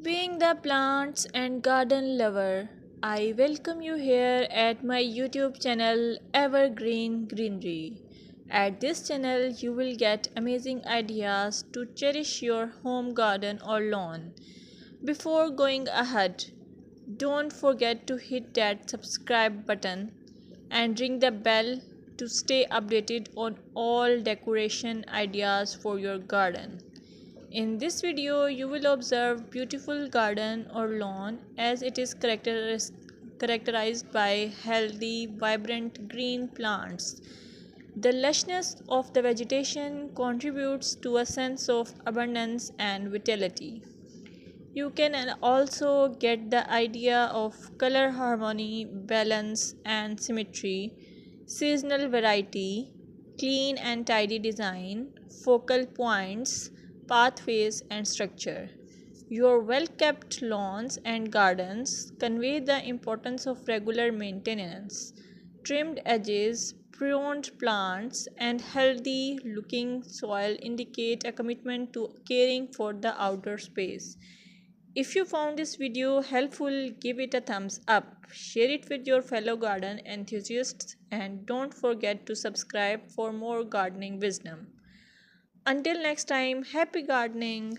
Being the plants and garden lover, I welcome you here at my YouTube channel Evergreen Greenery. At this channel, you will get amazing ideas to cherish your home garden or lawn. Before going ahead, don't forget to hit that subscribe button and ring the bell to stay updated on all decoration ideas for your garden. In this video, you will observe beautiful garden or lawn as it is characterized by healthy, vibrant green plants. The lushness of the vegetation contributes to a sense of abundance and vitality. You can also get the idea of color harmony, balance, and symmetry, seasonal variety, clean and tidy design, focal points, pathways, and structure. Your well kept lawns and gardens convey the importance of regular maintenance. Trimmed edges, pruned plants, and healthy looking soil indicate a commitment to caring for the outdoor space. If you found this video helpful, give it a thumbs up, share it with your fellow garden enthusiasts, and don't forget to subscribe for more gardening wisdom. Until next time, happy gardening!